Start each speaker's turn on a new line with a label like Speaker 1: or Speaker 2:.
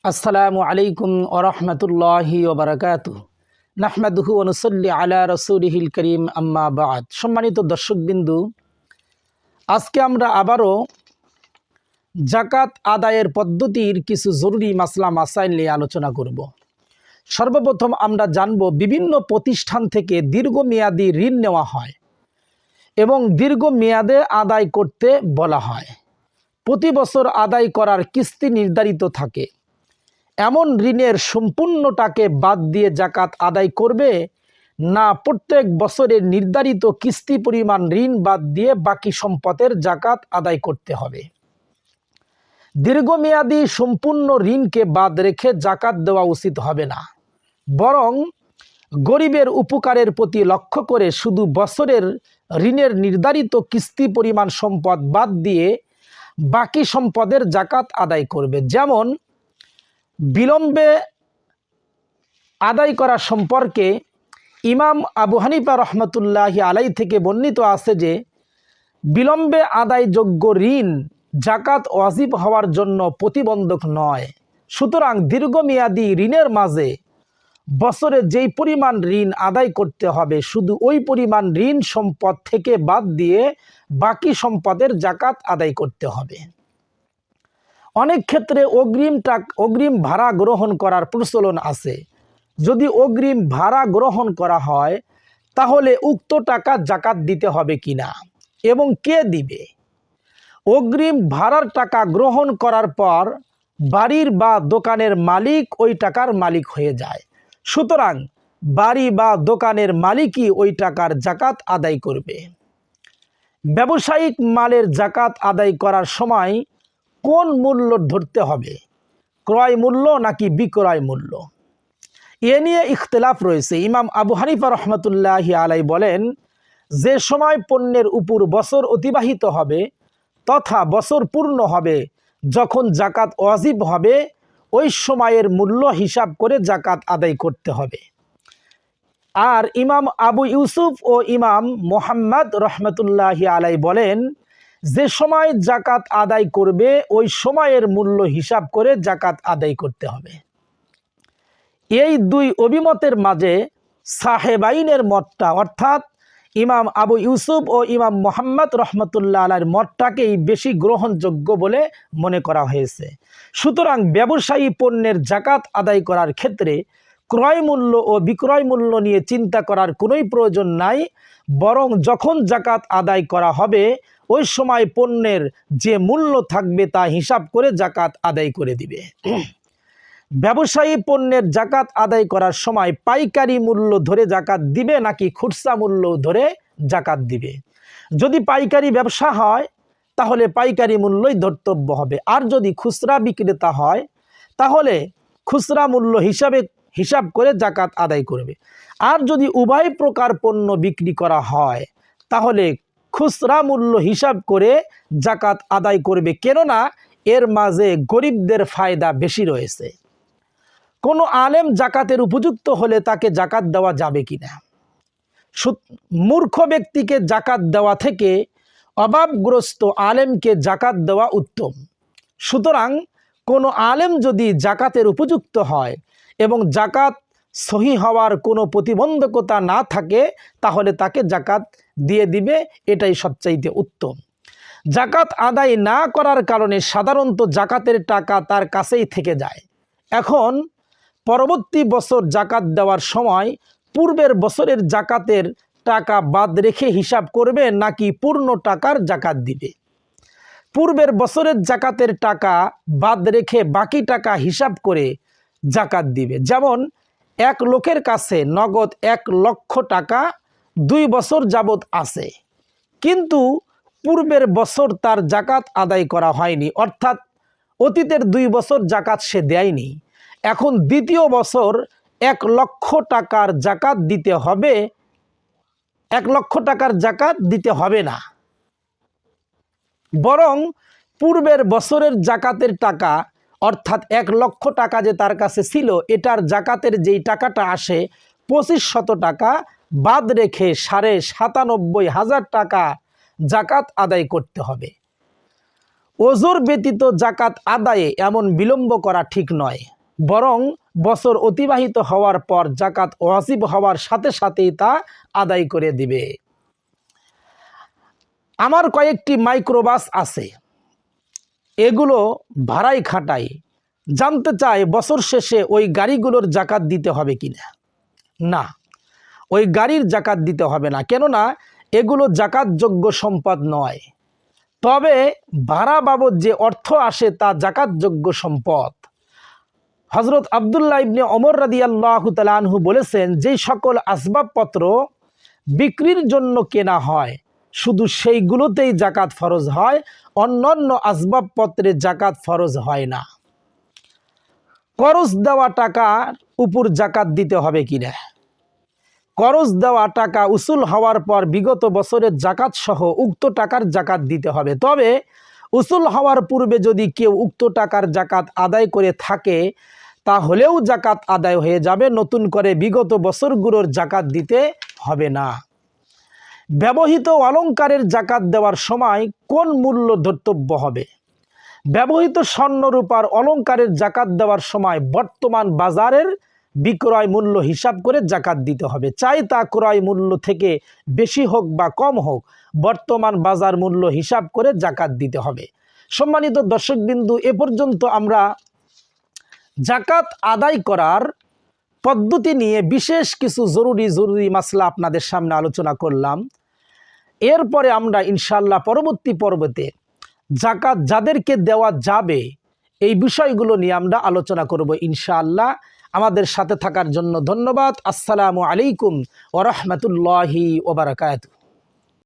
Speaker 1: আসসালামু আলাইকুম ওরহমতুল্লাহি ওবরাকাতুহ। নাহমাদুহু ওয়া নুসাল্লি আলা রাসূলিহিল করিম, আম্মা বা'দ। সম্মানিত দর্শকবিন্দু, আজকে আমরা আবারও জাকাত আদায়ের পদ্ধতির কিছু জরুরি মাসলা মাসাইল নিয়ে আলোচনা করব। সর্বপ্রথম আমরা জানব, বিভিন্ন প্রতিষ্ঠান থেকে দীর্ঘমেয়াদী ঋণ নেওয়া হয় এবং দীর্ঘমেয়াদে আদায় করতে বলা হয়। প্রতি বছর আদায় করার কিস্তি নির্ধারিত থাকে। এমন ঋণের সম্পূর্ণটাকে বাদ দিয়ে জাকাত আদায় করবে, না প্রত্যেক বছরের নির্ধারিত কিস্তি পরিমাণ ঋণ বাদ দিয়ে বাকি সম্পদের জাকাত আদায় করতে হবে? দীর্ঘমেয়াদী সম্পূর্ণ ঋণকে বাদ রেখে জাকাত দেওয়া উচিত হবে না, বরং গরিবের উপকারের প্রতি লক্ষ্য করে শুধু বছরের ঋণের নির্ধারিত কিস্তি পরিমাণ সম্পদ বাদ দিয়ে বাকি সম্পদের জাকাত আদায় করবে। যেমন বিলম্বে আদায় করা সম্পর্কে ইমাম আবু হানিফা রহমতুল্লাহি আলাই থেকে বর্ণিত আছে যে, বিলম্বে আদায়যোগ্য ঋণ জাকাত ওয়াজিব হওয়ার জন্য প্রতিবন্ধক নয়। সুতরাং দীর্ঘমেয়াদী ঋণের মাঝে বছরে যেই পরিমাণ ঋণ আদায় করতে হবে, শুধু ওই পরিমাণ ঋণ সম্পদ থেকে বাদ দিয়ে বাকি সম্পদের জাকাত আদায় করতে হবে। অনেক ক্ষেত্রে অগ্রিম ভাড়া গ্রহণ করার প্রচলন আছে। যদি অগ্রিম ভাড়া গ্রহণ করা হয়, তাহলে উক্ত টাকা জাকাত দিতে হবে কিনা এবং কে দিবে? অগ্রিম ভাড়ার টাকা গ্রহণ করার পর বাড়ির বা দোকানের মালিক ওই টাকার মালিক হয়ে যায়। সুতরাং বাড়ি বা দোকানের মালিকই ওই টাকার জাকাত আদায় করবে। ব্যবসায়িক মালের জাকাত আদায় করার সময় কোন মূল্য ধরতে হবে, ক্রয় মূল্য নাকি বিক্রয় মূল্য? এ নিয়ে ইখতিলাফ রয়েছে। ইমাম আবু হানিফা রহমতুল্লাহি আলাই বলেন, যে সময় পণ্যের উপর বছর অতিবাহিত হবে তথা বছর পূর্ণ হবে, যখন জাকাত ওয়াজিব হবে, ওই সময়ের মূল্য হিসাব করে জাকাত আদায় করতে হবে। আর ইমাম আবু ইউসুফ ও ইমাম মোহাম্মদ রহমতুল্লাহি আলাই বলেন, যে সময় জাকাত আদায় করবে ওই সময়ের মূল্য হিসাব করে জাকাত আদায় করতে হবে। এই দুই অভিমতের মাঝে সাহেবাইনের মতটা, অর্থাৎ ইমাম আবু ইউসুফ ও ইমাম মোহাম্মদ রহমতুল্লাহ আলাইর মতটাকেই বেশি গ্রহণযোগ্য বলে মনে করা হয়েছে। সুতরাং ব্যবসায়ী পণ্যের জাকাত আদায় করার ক্ষেত্রে ক্রয় মূল্য ও বিক্রয় মূল্য নিয়ে চিন্তা করার কোনোই প্রয়োজন নাই, বরং যখন জাকাত আদায় করা হবে ওই সময় পণ্যের যে মূল্য থাকবে তা হিসাব করে জাকাত আদায় করে দিবে। ব্যবসায়ী পণ্যের জাকাত আদায় করার সময় পাইকারি মূল্য ধরে জাকাত দিবে নাকি খুচরা মূল্য ধরে জাকাত দিবে? যদি পাইকারি ব্যবসা হয় তাহলে পাইকারি মূল্যই ধর্তব্য হবে, আর যদি খুচরা বিক্রেতা হয় তাহলে খুচরা মূল্য হিসাব করে জাকাত আদায় করবে। আর যদি উভয় প্রকার পণ্য বিক্রি করা হয় তাহলে খুচরা মূল্য হিসাব করে জাকাত আদায় করবে, কেননা এর মাঝে গরিবদের ফায়দা বেশি রয়েছে। কোনো আলেম জাকাতের উপযুক্ত হলে তাকে জাকাত দেওয়া যাবে কিনা? মূর্খ ব্যক্তিকে জাকাত দেওয়া থেকে অভাবগ্রস্ত আলেমকে জাকাত দেওয়া উত্তম। সুতরাং কোনো আলেম যদি জাকাতের উপযুক্ত হয় এবং জাকাত সহি হওয়ার কোনো প্রতিবন্ধকতা না থাকে, তাহলে তাকে জাকাত দিয়ে দিবে, এটাই সবচাইতে উত্তম। জাকাত আদায় না করার কারণে সাধারণত জাকাতের টাকা তার কাছেই থেকে যায়। এখন পরবর্তী বছর জাকাত দেওয়ার সময় পূর্বের বছরের জাকাতের টাকা বাদ রেখে হিসাব করবে নাকি পূর্ণ টাকার জাকাত দিবে? পূর্বের বছরের জাকাতের টাকা বাদ রেখে বাকি টাকা হিসাব করে জাকাত দিবে। যেমন এক লোকের কাছে নগদ 1 লক্ষ টাকা 2 বছর যাবৎ আছে, কিন্তু পূর্বের বছর তার জাকাত আদায় করা হয়নি, অর্থাৎ অতীতের 2 বছর জাকাত সে দেয়নি। এখন দ্বিতীয় বছর 1 লক্ষ টাকার জাকাত দিতে হবে, 1 লক্ষ টাকার জাকাত দিতে হবে না, বরং পূর্বের বছরের জাকাতের টাকা, অর্থাৎ 1 লক্ষ টাকা যে তার কাছে ছিল, এটার জাকাতের যেই টাকাটা আসে 2500 টাকা বাদ রেখে 97,500 টাকা জাকাত আদায় করতে হবে। ওজর ব্যতীত জাকাত আদায়ে এমন বিলম্ব করা ঠিক নয়, বরং বছর অতিবাহিত হওয়ার পর জাকাত ওয়াজিব হওয়ার সাথে সাথেই তা আদায় করে দিবে। আমার কয়েকটি মাইক্রোবাস আছে, এগুলো ভাড়াই খাটাই। জানতে চাই বছর শেষে ওই গাড়িগুলোর জাকাত দিতে হবে কিনা। না, ওই গাড়ির জাকাত দিতে হবে না, কেননা এগুলো জাকাতযোগ্য সম্পদ নয়। তবে ভাড়া বাবদ যে অর্থ আসে তা জাকাতযোগ্য সম্পদ। হযরত আব্দুল্লাহ ইবনে ওমর রাদিয়াল্লাহু তাআলা আনহু বলেছেন, যেই সকল আসবাবপত্র বিক্রির জন্য কেনা হয় শুধু সেইগুলোতেই জাকাত ফরজ হয়, অন্যান্য আসবাবপত্রে জাকাত ফরজ হয় না। করজ দেওয়া টাকার উপর জাকাত দিতে হবে কিনা। করজ দেওয়া টাকা উসুল হওয়ার পর বিগত বছরের জাকাত সহ উক্ত টাকার জাকাত দিতে হবে। তবে উসুল হওয়ার পূর্বে যদি কেউ উক্ত টাকার জাকাত আদায় করে থাকে তাহলেও জাকাত আদায় হয়ে যাবে, নতুন করে বিগত বছরগুলোর জাকাত দিতে হবে না। ব্যবহৃত অলংকারের জাকাত দেওয়ার সময় কোন মূল্য ধর্তব্য হবে। ব্যবহৃত স্বর্ণরূপার অলংকারের জাকাত দেওয়ার সময় বর্তমান বাজারের বিক্রয় মূল্য হিসাব করে জাকাত দিতে হবে। চাই তা ক্রয় মূল্য থেকে বেশি হোক বা কম হোক, বর্তমান বাজার মূল্য হিসাব করে জাকাত দিতে হবে। সম্মানিত দর্শকবিন্দু, এ পর্যন্ত আমরা জাকাত আদায় করার পদ্ধতি নিয়ে বিশেষ কিছু জরুরি মাসলা আপনাদের সামনে আলোচনা করলাম। এরপরে আমরা ইনশাআল্লাহ পরবর্তী পর্বতে জাকাত যাদেরকে দেওয়া যাবে এই বিষয়গুলো নিয়ে আমরা আলোচনা করব ইনশাআল্লাহ। আমাদের সাথে থাকার জন্য ধন্যবাদ। আসসালামু আলাইকুম ওয়া রাহমাতুল্লাহি ওয়া বারাকাতুহু।